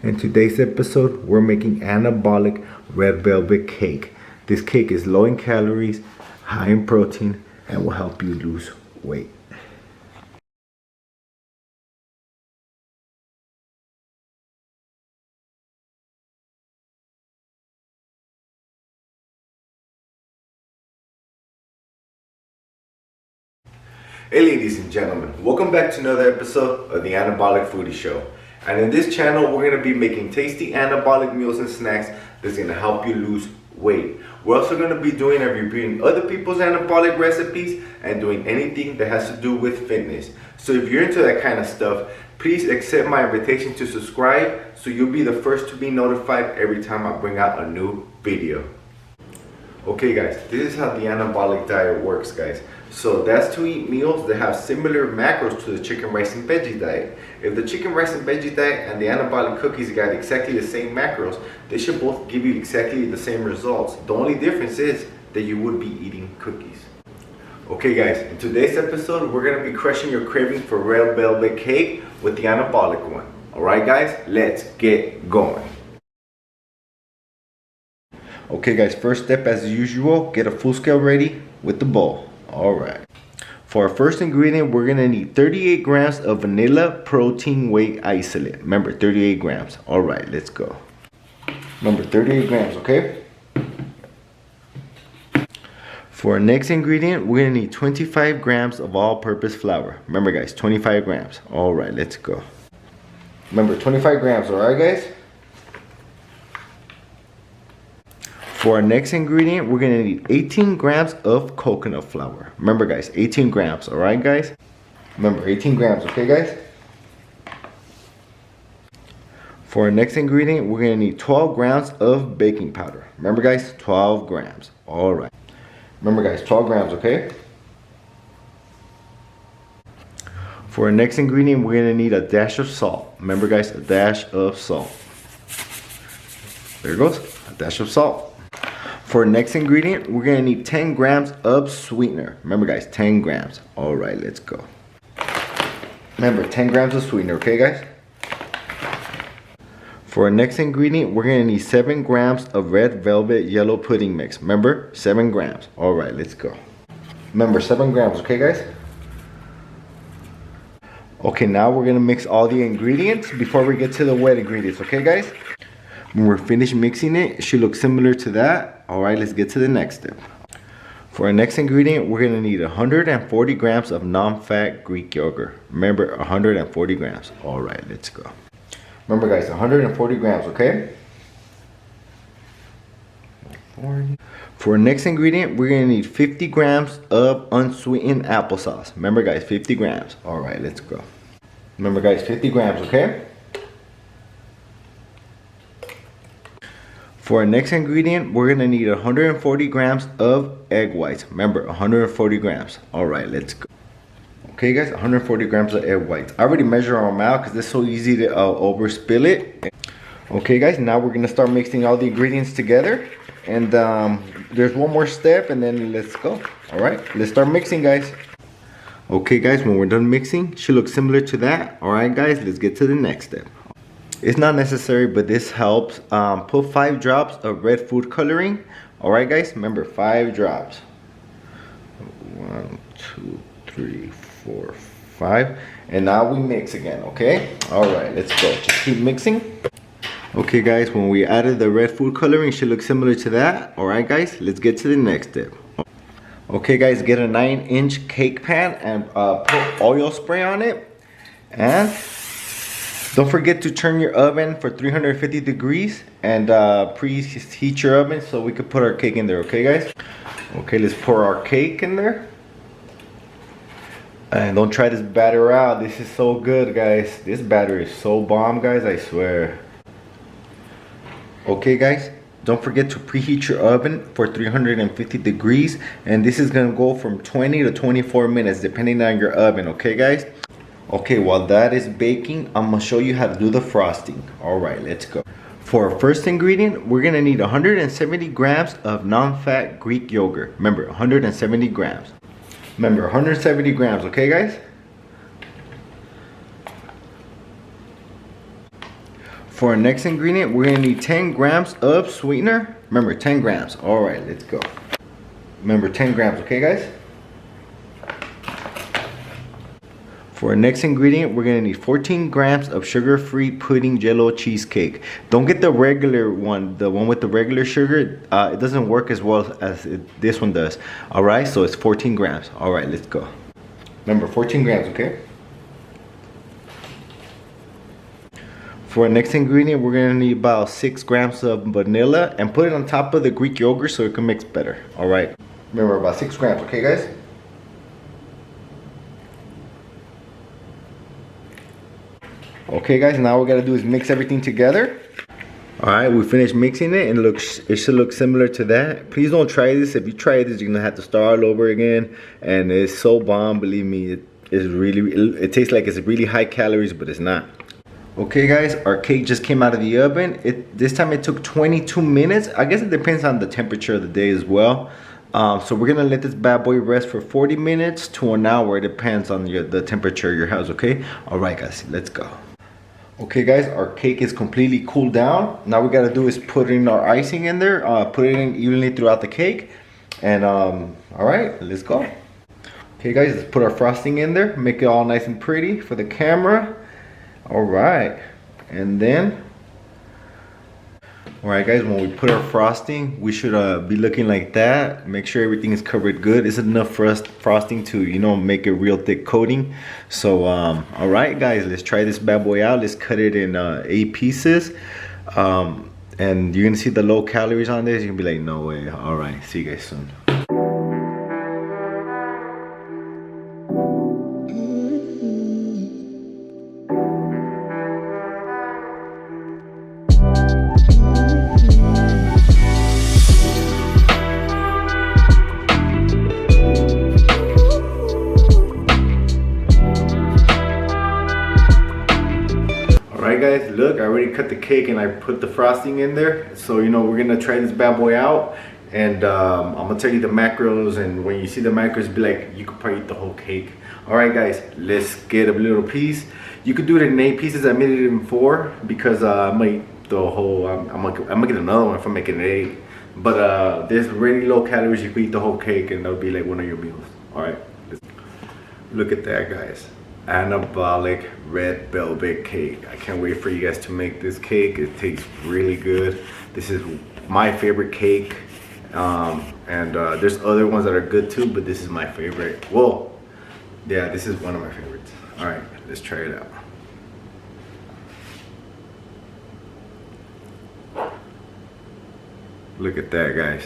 In today's episode, we're making anabolic red velvet cake. This cake is low in calories, high in protein, and will help you lose weight. Hey ladies and gentlemen, welcome back to another episode of the Anabolic Foodie Show. And in this channel, we're going to be making tasty anabolic meals and snacks that's going to help you lose weight. We're also going to be doing and reviewing other people's anabolic recipes and doing anything that has to do with fitness. So if you're into that kind of stuff, please accept my invitation to subscribe so you'll be the first to be notified every time I bring out a new video. Okay guys, this is how the anabolic diet works, guys. So that's to eat meals that have similar macros to the chicken, rice, and veggie diet. If the chicken, rice, and veggie diet and the anabolic cookies got exactly the same macros, they should both give you exactly the same results. The only difference is that you would be eating cookies. Okay guys, in today's episode, we're going to be crushing your craving for red velvet cake with the anabolic one. Alright guys, let's get going. Okay guys, first step as usual, get a full scale ready with the bowl. Alright. For our first ingredient, we're going to need 38 grams of vanilla protein whey isolate. Remember, 38 grams. Alright, let's go. Remember, 38 grams, okay? For our next ingredient, we're going to need 25 grams of all-purpose flour. Remember guys, 25 grams. Alright, let's go. Remember, 25 grams, alright guys? For our next ingredient, we're going to need 18 grams of coconut flour. Remember guys, 18 grams, alright guys? Remember, 18 grams, okay guys? For our next ingredient, we're going to need 12 grams of baking powder. Remember guys, 12 grams, alright. Remember guys, 12 grams, okay? For our next ingredient, we're going to need a dash of salt. Remember guys, a dash of salt. There it goes, a dash of salt. For our next ingredient, we're going to need 10 grams of sweetener. Remember guys, 10 grams. Alright, let's go. Remember, 10 grams of sweetener, okay guys? For our next ingredient, we're going to need 7 grams of red velvet yellow pudding mix. Remember, 7 grams. Alright, let's go. Remember, 7 grams, okay guys? Okay, now we're going to mix all the ingredients before we get to the wet ingredients, okay guys? When we're finished mixing it, it should look similar to that. Alright, let's get to the next step. For our next ingredient, we're going to need 140 grams of non-fat Greek yogurt. Remember, 140 grams. Alright, let's go. Remember guys, 140 grams, okay? For our next ingredient, we're going to need 50 grams of unsweetened applesauce. Remember guys, 50 grams. Alright, let's go. Remember guys, 50 grams, okay? For our next ingredient, we're going to need 140 grams of egg whites. Remember, 140 grams. Alright, let's go. Okay guys, 140 grams of egg whites. I already measure them out because it's so easy to overspill it. Okay guys, now we're going to start mixing all the ingredients together. And there's one more step and then let's go. Alright, let's start mixing guys. Okay guys, when we're done mixing, it should look similar to that. Alright guys, let's get to the next step. It's not necessary, but this helps. Put 5 drops of red food coloring. Alright guys, remember 5 drops. 1, 2, 3, 4, 5. And now we mix again, okay? Alright, let's go. Just keep mixing. Okay guys, when we added the red food coloring, it should look similar to that. Alright guys, let's get to the next step. Okay guys, get a 9-inch cake pan and put oil spray on it. And don't forget to turn your oven for 350 degrees and preheat your oven so we could put our cake in there, okay guys? Okay, let's pour our cake in there. And don't try this batter out. This is so good, guys. This batter is so bomb, guys, I swear. Okay guys, don't forget to preheat your oven for 350 degrees. And this is gonna go from 20 to 24 minutes depending on your oven, okay guys? Okay, while that is baking, I'm going to show you how to do the frosting. Alright, let's go. For our first ingredient, we're going to need 170 grams of non-fat Greek yogurt. Remember, 170 grams. Remember, 170 grams, okay guys? For our next ingredient, we're gonna need 10 grams of sweetener. Remember, 10 grams. All right, let's go. Remember, 10 grams, okay guys? For our next ingredient, we're gonna need 14 grams of sugar-free pudding jello cheesecake. Don't get the regular one, the one with the regular sugar. It doesn't work as well as this one does. All right, so it's 14 grams. All right, let's go. Remember, 14 grams, okay? For our next ingredient, we're gonna need about 6 grams of vanilla and put it on top of the Greek yogurt so it can mix better. All right, remember, about 6 grams, okay guys? Okay guys, now what we gotta do is mix everything together. All right, we finished mixing it and it should look similar to that. Please don't try this. If you try this, you're gonna have to start all over again. And it's so bomb, believe me, it tastes like it's really high calories, but it's not. Okay guys, our cake just came out of the oven. This time it took 22 minutes. I guess it depends on the temperature of the day as well. So we're gonna let this bad boy rest for 40 minutes to an hour. It depends on the temperature of your house, okay? All right guys, let's go. Okay guys, our cake is completely cooled down. Now we gotta do is put in our icing in there, put it in evenly throughout the cake. And all right, let's go. Okay guys, let's put our frosting in there, make it all nice and pretty for the camera. All right, and then, all right guys, when we put our frosting, we should be looking like that. Make sure everything is covered good. It's enough for us frosting to, you know, make a real thick coating. So all right guys, let's try this bad boy out. Let's cut it in 8 pieces, and you're gonna see the low calories on this. You're gonna be like, no way. All right, see you guys soon. Alright guys, look, I already cut the cake and I put the frosting in there. So, you know, we're gonna try this bad boy out. And I'm gonna tell you the macros, and when you see the macros, be like, you could probably eat the whole cake. Alright guys, let's get a little piece. You could do it in 8 pieces. I made it in 4 because I might eat the whole, I'm gonna get another one if I'm making it 8. But there's really low calories. You could eat the whole cake and that'll be like one of your meals. Alright, look at that guys. Anabolic red velvet cake. I can't wait for you guys to make this cake. It tastes really good. This is my favorite cake, and there's other ones that are good too, but this is my favorite. Well, yeah, this is one of my favorites. All right, let's try it out. Look at that guys.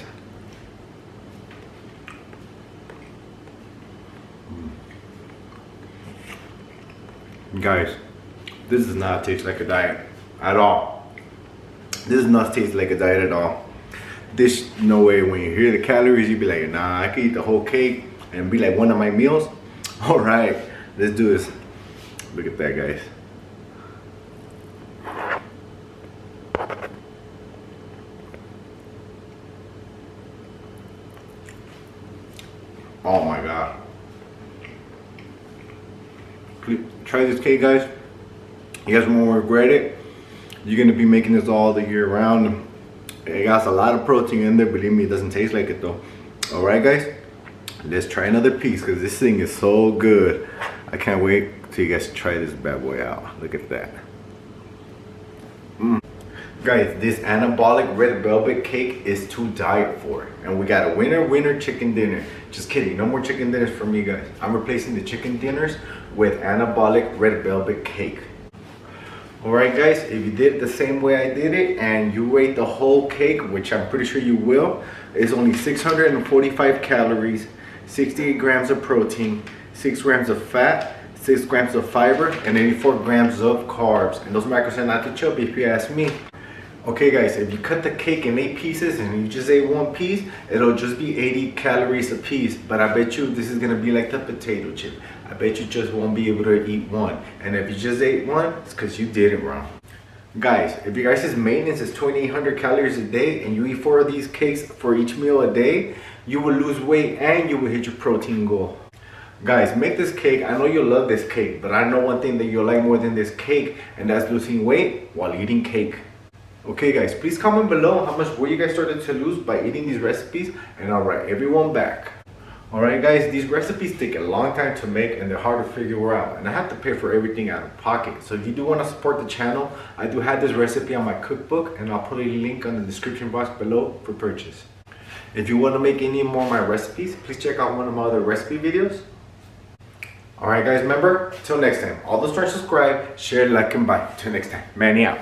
Guys, this does not taste like a diet at all. This does not taste like a diet at all. This, no way, when you hear the calories, you be like, nah, I could eat the whole cake and be like one of my meals. All right, let's do this. Look at that, guys. Oh my God. Please try this cake, guys. You guys won't regret it. You're gonna be making this all the year round. It got a lot of protein in there. Believe me, it doesn't taste like it though. All right, guys, let's try another piece because this thing is so good. I can't wait till you guys try this bad boy out. Look at that. Guys, this anabolic red velvet cake is to die for. And we got a winner chicken dinner. Just kidding, no more chicken dinners for me, guys. I'm replacing the chicken dinners with anabolic red velvet cake. Alright guys, if you did it the same way I did it and you ate the whole cake, which I'm pretty sure you will, it's only 645 calories, 68 grams of protein, 6 grams of fat, 6 grams of fiber, and 84 grams of carbs. And those macros are not too chubby if you ask me. Okay guys, if you cut the cake in 8 pieces and you just ate 1 piece, it'll just be 80 calories a piece. But I bet you this is gonna be like the potato chip. I bet you just won't be able to eat 1. And if you just ate 1, it's because you did it wrong. Guys, if your guys' maintenance is 2,800 calories a day and you eat 4 of these cakes for each meal a day, you will lose weight and you will hit your protein goal. Guys, make this cake. I know you'll love this cake, but I know one thing that you'll like more than this cake, and that's losing weight while eating cake. Okay guys, please comment below how much weight you guys started to lose by eating these recipes, and I'll write everyone back. Alright guys, these recipes take a long time to make and they're hard to figure out, and I have to pay for everything out of pocket. So if you do want to support the channel, I do have this recipe on my cookbook, and I'll put a link on the description box below for purchase. If you want to make any more of my recipes, please check out one of my other recipe videos. Alright guys, remember, till next time, all those try to subscribe, share, like, and buy. Till next time, Manny out.